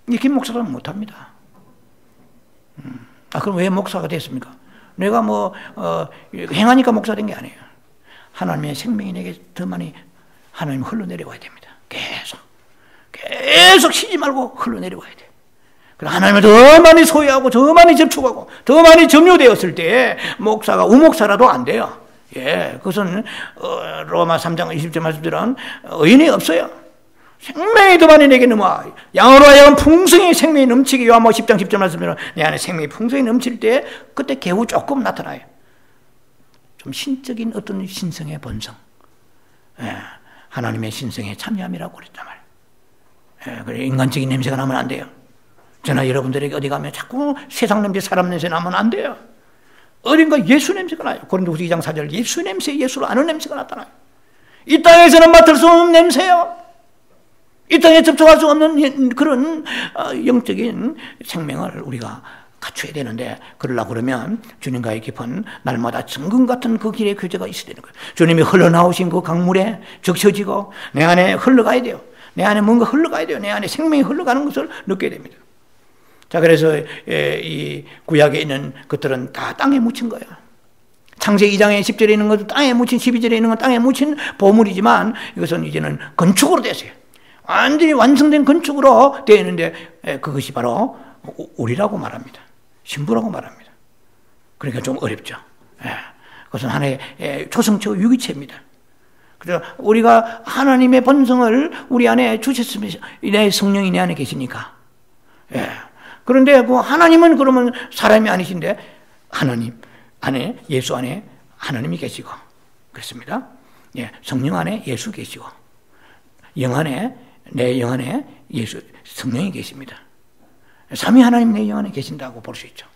Speaker 1: 이 김 목사는 못합니다. 그럼 왜 목사가 됐습니까? 내가 행하니까 목사 된 게 아니에요. 하나님의 생명이 내게 더 많이 하나님 흘러내려와야 됩니다. 계속 쉬지 말고 흘러내려와야 돼요. 하나님을 더 많이 소유하고 더 많이 접촉하고 더 많이 점유되었을 때 목사가 우목사라도 안 돼요. 예, 그것은 로마 3장 20절 말씀대로는 의인이 없어요. 생명이 더 많이 내게 넘어와. 양으로 하여금 풍성히 생명이 넘치게 요한복음 10장 10절 말씀대로 내 안에 생명이 풍성히 넘칠 때 그때 개우 조금 나타나요. 좀 신적인 어떤 신성의 본성. 예, 하나님의 신성의 참여함이라고 그랬단 말이에요. 예, 그래 인간적인 냄새가 나면 안 돼요. 저나 여러분들에게 어디 가면 자꾸 세상 냄새, 사람 냄새 나면 안 돼요. 어딘가 예수 냄새가 나요. 고린도후서 2장 4절 예수 냄새, 예수를 아는 냄새가 나타나요. 이 땅에서는 맡을 수 없는 냄새요. 이 땅에 접촉할 수 없는 그런 영적인 생명을 우리가 갖춰야 되는데 그러려고 그러면 주님과의 깊은 날마다 정금 같은 그 길의 교제가 있어야 되는 거예요. 주님이 흘러나오신 그 강물에 적셔지고 내 안에 흘러가야 돼요. 내 안에 뭔가 흘러가야 돼요. 내 안에 생명이 흘러가는 것을 느껴야 됩니다. 자, 그래서 이 구약에 있는 것들은 다 땅에 묻힌 거예요. 창세기 2장에 10절에 있는 것도 땅에 묻힌 12절에 있는 건 땅에 묻힌 보물이지만 이것은 이제는 건축으로 됐어요. 완전히 완성된 건축으로 되어 있는데 그것이 바로 우리라고 말합니다. 신부라고 말합니다. 그러니까 좀 어렵죠. 그것은 하나의 초성체와 유기체입니다. 그래서 우리가 하나님의 본성을 우리 안에 주셨으면 내 성령이 내 안에 계시니까. 그런데 그 하나님은 그러면 사람이 아니신데 하나님 안에 예수 안에 하나님이 계시고 그렇습니다. 예, 성령 안에 예수 계시고 영 안에 내 영 안에 예수 성령이 계십니다. 삼위 하나님 내 영 안에 계신다고 볼 수 있죠.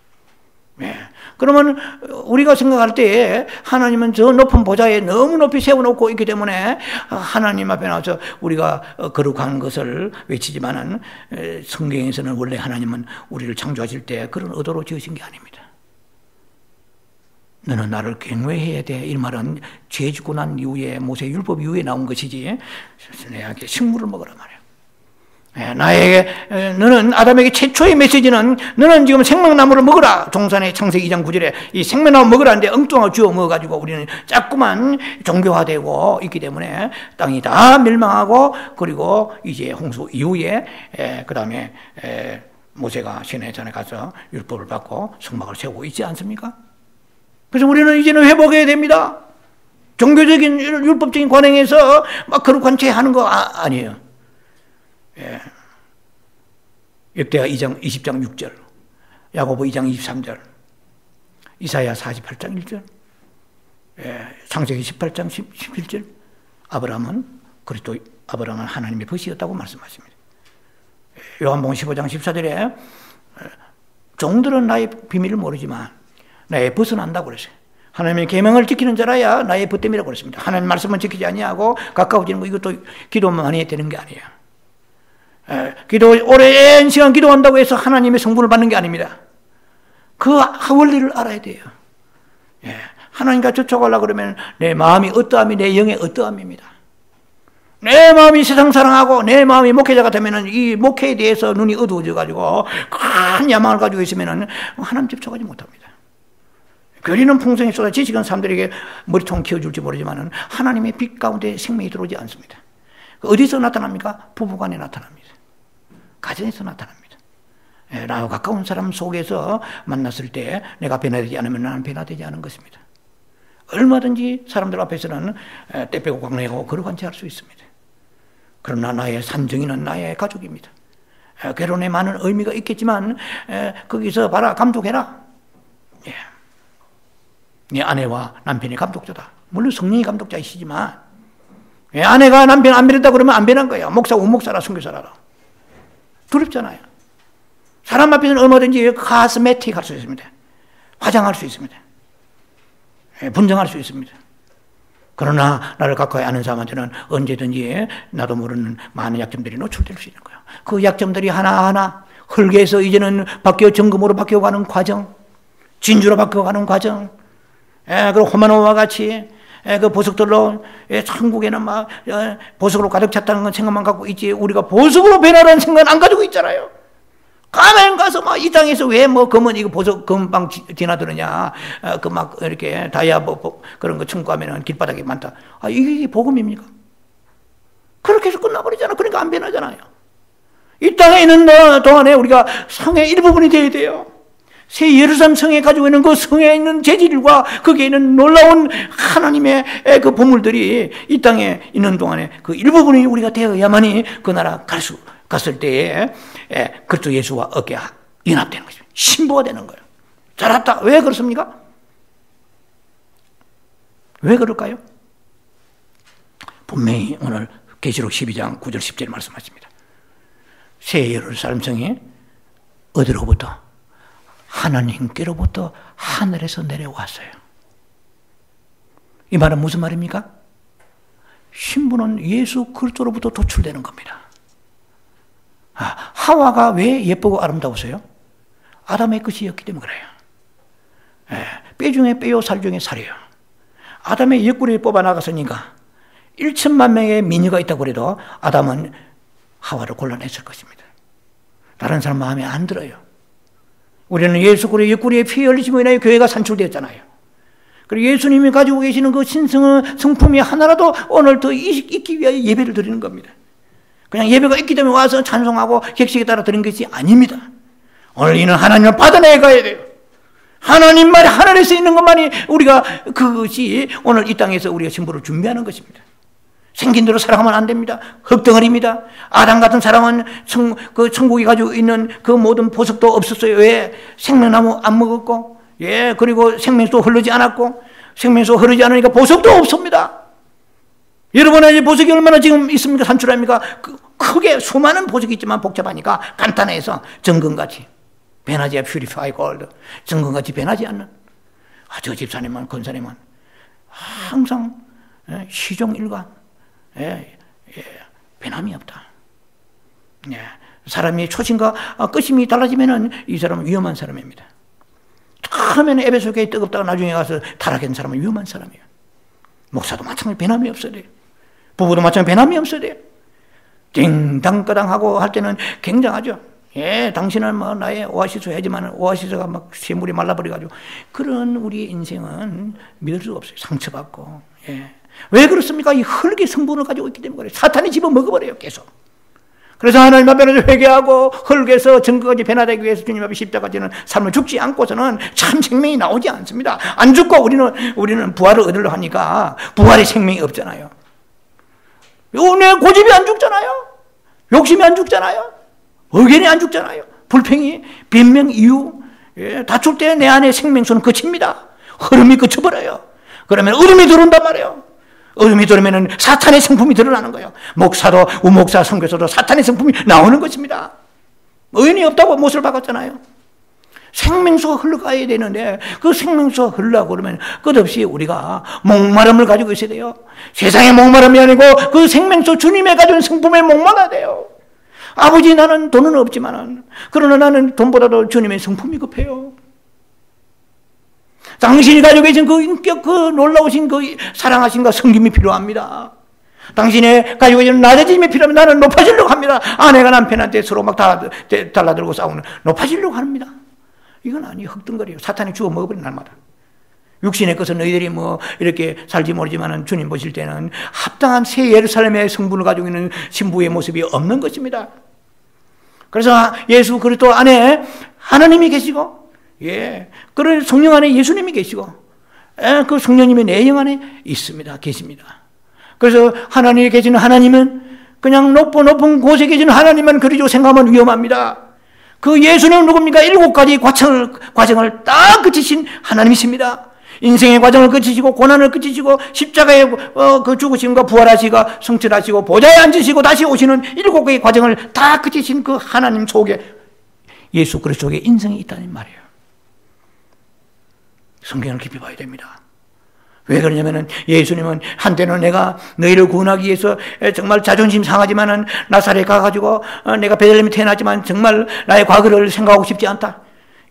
Speaker 1: 예. 그러면 우리가 생각할 때 하나님은 저 높은 보좌에 너무 높이 세워놓고 있기 때문에 하나님 앞에 나와서 우리가 거룩한 것을 외치지만은 성경에서는 원래 하나님은 우리를 창조하실 때 그런 의도로 지으신 게 아닙니다. 너는 나를 경외해야 돼. 이 말은 죄 짓고 난 이후에 모세 율법 이후에 나온 것이지 내게 식물을 먹으라 말이야. 나에게 너는 아담에게 최초의 메시지는 너는 지금 생명나무를 먹으라. 종산의 창세기 2장 9절에 이 생명나무 먹으라는데 엉뚱하게 쥐어 먹어가지고 우리는 자꾸만 종교화되고 있기 때문에 땅이 다 멸망하고 그리고 이제 홍수 이후에 그 다음에 모세가 시내산에 가서 율법을 받고 성막을 세우고 있지 않습니까? 그래서 우리는 이제는 회복해야 됩니다. 종교적인 율법적인 관행에서 막 거룩한 채 하는 거 아니에요. 예. 역대하 2장 20장 6절, 야고보 2장 23절, 이사야 48장 1절, 창세기 18장 11절. 아브라함은 그리스도 아브라함은 하나님의 벗이었다고 말씀하십니다. 요한복음 15장 14절에 종들은 나의 비밀을 모르지만 나의 벗은 안다고 그랬어요. 하나님의 계명을 지키는 자라야 나의 벗됨이라고 그랬습니다. 하나님 말씀을 지키지 아니하고 가까워지는 거 이것도 기도만 해야 되는 게 아니에요. 기도 오랜 시간 기도한다고 해서 하나님의 성분을 받는 게 아닙니다. 그 원리를 알아야 돼요. 하나님과 접촉하려고 그러면 내 마음이 어떠함이 내 영의 어떠함입니다. 내 마음이 세상 사랑하고 내 마음이 목회자가 되면은 이 목회에 대해서 눈이 어두워져 가지고 큰 야망을 가지고 있으면은 하나님 접촉하지 못합니다. 교리는 풍성히 쏟아 지식은 사람들에게 머리통 키워줄지 모르지만은 하나님의 빛 가운데 생명이 들어오지 않습니다. 어디서 나타납니까? 부부간에 나타납니다. 가정에서 나타납니다. 나와 가까운 사람 속에서 만났을 때 내가 변화되지 않으면 나는 변화되지 않은 것입니다. 얼마든지 사람들 앞에서는 때 빼고 광내고 거룩한 채 할 수 있습니다. 그러나 나의 산정이는 나의 가족입니다. 결혼에 많은 의미가 있겠지만 거기서 봐라 감독해라. 네 아내와 남편이 감독자다. 물론 성령이 감독자이시지만 아내가 남편 안 변했다 그러면 안 변한 거예요. 목사, 우목사라, 선교사라. 두렵잖아요. 사람 앞에서는 얼마든지 카스메틱 할 수 있습니다. 화장할 수 있습니다. 분장할 수 있습니다. 그러나 나를 가까이 아는 사람한테는 언제든지 나도 모르는 많은 약점들이 노출될 수 있는 거예요. 그 약점들이 하나하나 흙에서 이제는 바뀌어 정금으로 바뀌어가는 과정, 진주로 바뀌어가는 과정, 그리고 호마노와 같이 그 보석들로 천국에는 막 보석으로 가득 찼다는 건 생각만 갖고 있지 우리가 보석으로 변하라는 생각은 안 가지고 있잖아요. 가면 가서 막 이 땅에서 왜 뭐 금은 이거 보석 금방 지나들으냐 그 막 이렇게 다이아 그런 거 청구하면은 길바닥에 많다. 이게 복음입니까? 그렇게 해서 끝나버리잖아. 그러니까 안 변하잖아요. 이 땅에 있는 동안에 우리가 성의 일부분이 되어야 돼요. 새 예루살렘 성에 가지고 있는 그 성에 있는 재질과 거기에 있는 놀라운 하나님의 그 보물들이 이 땅에 있는 동안에 그 일부분이 우리가 되어야만이 그 나라 갔을 때에 그리스도 예수와 어깨 연합되는 것입니다. 신부가 되는 거예요. 잘했다. 왜 그렇습니까? 왜 그럴까요? 분명히 오늘 계시록 12장 9절 10절에 말씀하십니다. 새 예루살렘 성이 어디로부터? 하나님께로부터 하늘에서 내려왔어요. 이 말은 무슨 말입니까? 신부는 예수 그리스도로부터 도출되는 겁니다. 하와가 왜 예쁘고 아름다우세요? 아담의 것이었기 때문에 그래요. 뼈 중에 뼈요 살 중에 살이에요. 아담의 옆구리를 뽑아 나갔으니까 1천만 명의 미녀가 있다고 해도 아담은 하와를 골라냈을 것입니다. 다른 사람 마음에 안 들어요. 우리는 예수 그리스도의 옆구리에 피 흘리심으로 인하여 교회가 산출되었잖아요. 그리고 예수님이 가지고 계시는 그 신성의 성품이 하나라도 오늘 더 있기 위하여 예배를 드리는 겁니다. 그냥 예배가 있기 때문에 와서 찬송하고 격식에 따라 드리는 것이 아닙니다. 오늘 이는 하나님을 받아내가야 돼요. 하나님 말이 하늘에서 있는 것만이 우리가 그것이 오늘 이 땅에서 우리가 신부를 준비하는 것입니다. 생긴 대로 살아가면 안 됩니다. 흙덩어리입니다. 아담 같은 사람은 그 천국이 가지고 있는 그 모든 보석도 없었어요. 왜? 생명나무 안 먹었고, 그리고 생명수 흐르지 않았고, 생명수 흐르지 않으니까 보석도 없습니다. 여러분의 보석이 얼마나 지금 있습니까? 산출합니까? 크게 수많은 보석이 있지만 복잡하니까 간단해서 정금같이 변하지, 퓨리파이 골드, 정금같이 변하지 않는, 저 집사님만, 권사님만 항상 시종일관, 변함이 없다. 사람이 초심과 끝심이 달라지면은 이 사람은 위험한 사람입니다. 처음에는 에베소 교회 뜨겁다가 나중에 가서 타락한 사람은 위험한 사람이에요. 목사도 마찬가지 변함이 없어야 돼요. 부부도 마찬가지 변함이 없어야 돼요. 띵당까당하고 할 때는 굉장하죠. 당신은 뭐 나의 오아시스 해야지만 오아시스가 막 샘물이 말라버려가지고, 그런 우리 인생은 믿을 수가 없어요. 상처받고. 왜 그렇습니까? 이 흙의 성분을 가지고 있기 때문에 그래요. 사탄이 집어 먹어버려요, 계속. 그래서 하나님 앞에서 회개하고 흙에서 증거까지 변화되기 위해서 주님 앞에 십자가지는 삶을 죽지 않고서는 참 생명이 나오지 않습니다. 안 죽고 우리는 부활을 얻으려 하니까 부활의 생명이 없잖아요. 내 고집이 안 죽잖아요. 욕심이 안 죽잖아요. 의견이 안 죽잖아요. 불평이, 변명, 이유, 다툴 때 내 안에 생명수는 그칩니다. 흐름이 그쳐버려요. 그러면 어둠이 들어온단 말이에요. 어둠이 들어오면 사탄의 성품이 드러나는 거예요. 목사도, 우목사, 선교사도 사탄의 성품이 나오는 것입니다. 의인이 없다고 못을 박았잖아요. 생명수가 흘러가야 되는데 그 생명수가 흘러가고 그러면 끝없이 우리가 목마름을 가지고 있어야 돼요. 세상의 목마름이 아니고 그 생명수 주님의 가진 성품에 목말라야 돼요. 아버지, 나는 돈은 없지만 그러나 나는 돈보다도 주님의 성품이 급해요. 당신이 가지고 계신 그 인격, 그 놀라우신 그 사랑하심과 섬김이 필요합니다. 당신의 가지고 계신 낮아짐이 필요합니다. 나는 높아지려고 합니다. 아내가 남편한테 서로 막 달라들고 싸우는, 높아지려고 합니다. 이건 아니에요. 흙덩거리요. 사탄이 주워 먹어버린 날마다. 육신의 것은 너희들이 뭐 이렇게 살지 모르지만 주님 보실 때는 합당한 새 예루살렘의 성분을 가지고 있는 신부의 모습이 없는 것입니다. 그래서 예수 그리스도 안에 하나님이 계시고, 그런 성령 안에 예수님이 계시고, 그 성령님이 내 영 안에 있습니다. 계십니다. 그래서 하나님이 계시는 하나님은 그냥 높은 곳에 계시는 하나님만 그리고 생각하면 위험합니다. 그 예수님은 누굽니까? 7가지 과정을 딱 그치신 하나님이십니다. 인생의 과정을 그치시고 고난을 그치시고 십자가에 그 죽으심과 부활하시고 성천하시고 보좌에 앉으시고 다시 오시는 7개의 과정을 다 그치신 그 하나님 속에 예수 그리스도의 인생이 있다는 말이에요. 성경을 깊이 봐야 됩니다. 왜 그러냐면은 예수님은 한때는 내가 너희를 구원하기 위해서 정말 자존심 상하지만은 나사렛에 가가지고 내가 베들레헴에 태어났지만 정말 나의 과거를 생각하고 싶지 않다.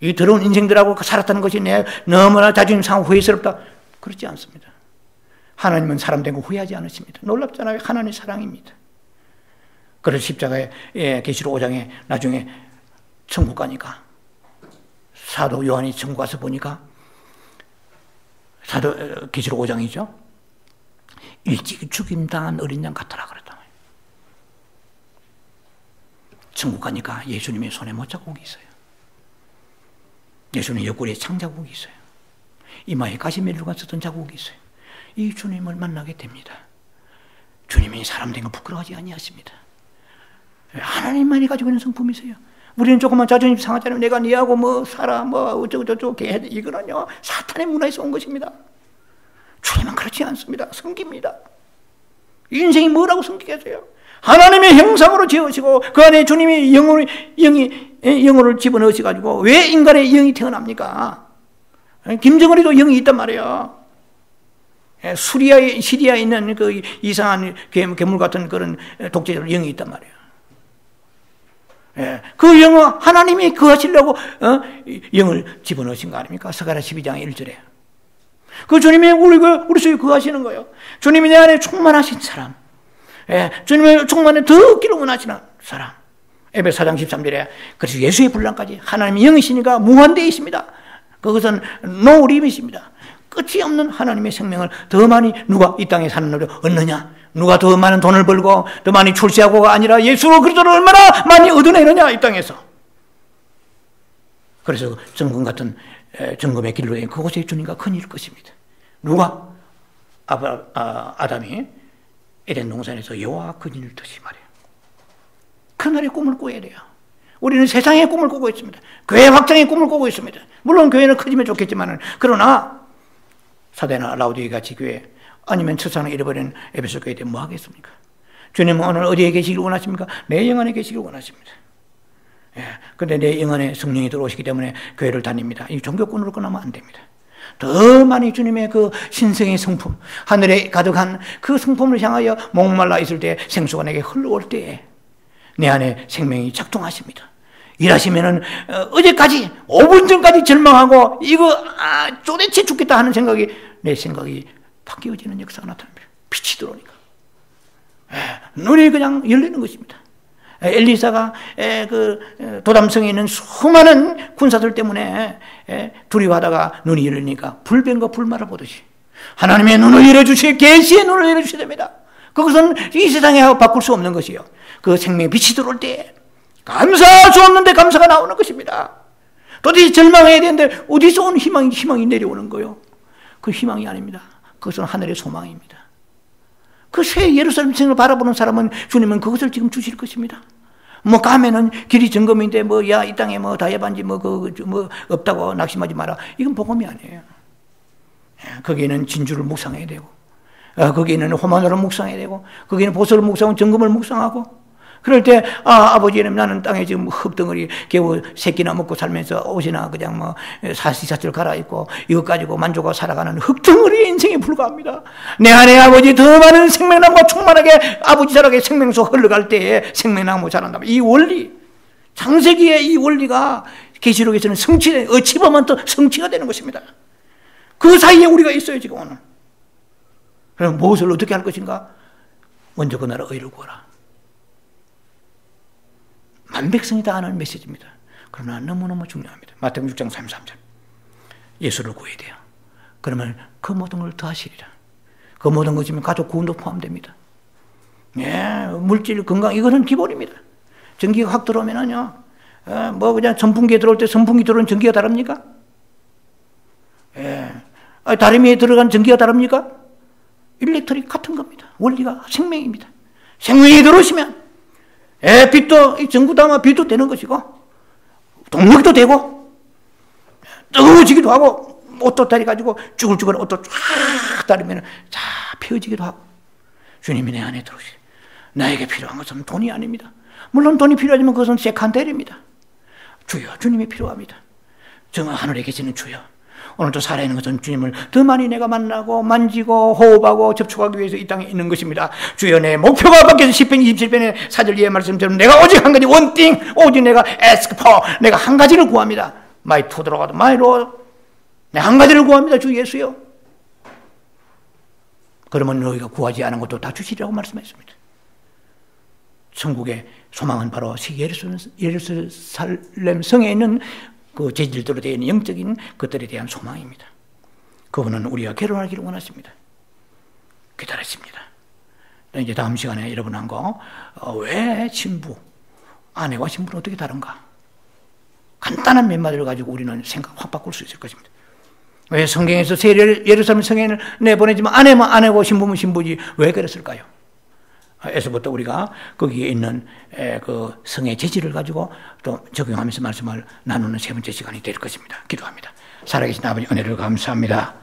Speaker 1: 이 더러운 인생들하고 살았다는 것이 내 너무나 자존심 상하고 후회스럽다. 그렇지 않습니다. 하나님은 사람 된 거 후회하지 않으십니다. 놀랍잖아요. 하나님의 사랑입니다. 그래서 십자가에 계시록 5장에 나중에 천국 가니까 사도 요한이 천국 가서 보니까 계시록 5장이죠. 일찍 죽임당한 어린 양 같더라 그랬다. 천국 가니까 예수님의 손에 못자국이 있어요. 예수님 옆구리에 창자국이 있어요. 이마에 가시멜로가 쓰던 자국이 있어요. 이 주님을 만나게 됩니다. 주님이 사람 된 거 부끄러워하지 아니하십니다. 하나님만이 가지고 있는 성품이세요. 우리는 조금만 자존심 상하잖아요. 내가 니하고 뭐 살아 뭐 어쩌고저쩌고 해야 돼. 이거는요 사탄의 문화에서 온 것입니다. 주님은 그렇지 않습니다. 섬깁니다. 인생이 뭐라고 섬기겠어요? 하나님의 형상으로 지으시고 그 안에 주님이 영혼을 집어넣으셔가지고 왜 인간의 영이 태어납니까? 김정은이도 영이 있단 말이에요. 시리아에 있는 그 이상한 괴물 같은 그런 독재자들 영이 있단 말이에요. 그 영은 하나님이 거하시려고 영을 집어넣으신 거 아닙니까? 스가랴 12장 1절에. 그 주님이 우리 속에 거하시는 거예요. 주님이 내 안에 충만하신 사람. 주님의 충만에 더 얻기를 원하시는 사람. 에베소 4장 13절에 그래서 예수의 분량까지 하나님의 영이시니까 무한대에 있습니다. 그것은 no limit입니다. 끝이 없는 하나님의 생명을 더 많이 누가 이 땅에 사는 날에 얻느냐? 누가 더 많은 돈을 벌고 더 많이 출세하고가 아니라 예수 그리스도를 얼마나 많이 얻어내느냐 이 땅에서. 그래서 정금 같은 정금의 길로 그곳에 주님과 큰일 것입니다. 누가? 아담이 에덴 동산에서 여호와 그늘을 듯이 말이에요. 그날의 꿈을 꿔야 돼요. 우리는 세상의 꿈을 꾸고 있습니다. 교회 확장의 꿈을 꾸고 있습니다. 물론 교회는 커지면 좋겠지만 그러나 사대나 라우디게아 같이 교회 아니면 첫사랑 잃어버린 에베소 교회 때 뭐 하겠습니까? 주님은 오늘 어디에 계시길 원하십니까? 내 영 안에 계시길 원하십니다. 그런데 내 영 안에 성령이 들어오시기 때문에 교회를 다닙니다. 이 종교꾼으로 끝나면 안 됩니다. 더 많이 주님의 그 신성의 성품, 하늘에 가득한 그 성품을 향하여 목말라 있을 때 생수가 내게 흘러올 때에 내 안에 생명이 작동하십니다. 일하시면은 어제까지 5분 전까지 절망하고 이거 도대체 죽겠다 하는 생각이 내 생각이 바뀌어지는 역사가 나타납니다. 빛이 들어오니까 눈이 그냥 열리는 것입니다. 엘리사가 그 도담성에 있는 수많은 군사들 때문에 두려워하다가 눈이 열리니까 불변과 불말을 보듯이 하나님의 눈을 열어주시고 계시의 눈을 열어주셔야 됩니다. 그것은 이 세상에 바꿀 수 없는 것이요. 그 생명의 빛이 들어올 때 감사할 수 없는데 감사가 나오는 것입니다. 도대체 절망해야 되는데 어디서 온 희망이 내려오는 거요? 그 희망이 아닙니다. 그것은 하늘의 소망입니다. 그 새 예루살렘 성을 바라보는 사람은 주님은 그것을 지금 주실 것입니다. 뭐 가면은 길이 점검인데 이 땅에 다이아반지 없다고 낙심하지 마라. 이건 복음이 아니에요. 거기에는 진주를 묵상해야 되고, 거기에는 호마노를 묵상해야 되고, 거기에는 보석을 묵상하고 정금을 묵상하고. 그럴 때 아버지는 나는 땅에 지금 흙덩어리 겨우 새끼나 먹고 살면서 옷이나 그냥 사시사철 갈아입고 이것 가지고 만족하고 살아가는 흙덩어리의 인생에 불과합니다. 내 안에 아버지 더 많은 생명나무가 충만하게 아버지 자락에 생명수 흘러갈 때에 생명나무 자란다. 이 원리, 창세기의 이 원리가 계시록에서는 성취돼 어찌 보면 또 성취가 되는 것입니다. 그 사이에 우리가 있어요 지금 오늘. 그럼 무엇을 어떻게 할 것인가? 먼저 그 나라 의를 구하라. 만백성이 다 아는 메시지입니다. 그러나 너무너무 중요합니다. 마태복음 6장 33절. 예수를 구해야 돼요. 그러면 그 모든 걸 더하시리라. 그 모든 것이면 가족 구원도 포함됩니다. 물질, 건강, 이거는 기본입니다. 전기가 확 들어오면은요, 그냥 선풍기에 들어올 때 선풍기 들어오는 전기가 다릅니까? 다리미에 들어간 전기가 다릅니까? 일렉트릭 같은 겁니다. 원리가 생명입니다. 생명이 들어오시면 빛도, 전구 담아 빛도 되는 것이고, 동력도 되고, 뜨거워지기도 하고, 옷도 다리 가지고 쭈글쭈글 옷도 쫙 다리면 쫙 펴지기도 하고, 주님이 내 안에 들어오시. 나에게 필요한 것은 돈이 아닙니다. 물론 돈이 필요하지만 그것은 세컨데리입니다. 주여, 주님이 필요합니다. 정말 하늘에 계시는 주여. 오늘도 살아있는 것은 주님을 더 많이 내가 만나고 만지고 호흡하고 접촉하기 위해서 이 땅에 있는 것입니다. 주여, 내 목표가 바뀌어서 10편 27편의 4절 이해 말씀처럼 내가 오직 한 가지 one thing, 오직 내가 ask for, 내가 한 가지를 구합니다. My to 들어가도 my Lord, 내가 한 가지를 구합니다. 주 예수요. 그러면 너희가 구하지 않은 것도 다 주시리라고 말씀했습니다. 천국의 소망은 바로 예루살렘 성에 있는 그 재질대로 되어 있는 영적인 것들에 대한 소망입니다. 그분은 우리가 결혼하기를 원하십니다. 기다리십니다. 이제 다음 시간에 여러분 한 거, 왜 신부, 아내와 신부는 어떻게 다른가? 간단한 몇 마디를 가지고 우리는 생각 확 바꿀 수 있을 것입니다. 왜 성경에서 새 예루살렘 성에 내보내지만 아내만 아내고 신부면 신부지 왜 그랬을까요? 에서부터 우리가 거기에 있는 그 성의 재질을 가지고 또 적용하면서 말씀을 나누는 세 번째 시간이 될 것입니다. 기도합니다. 살아계신 아버지 은혜를 감사합니다.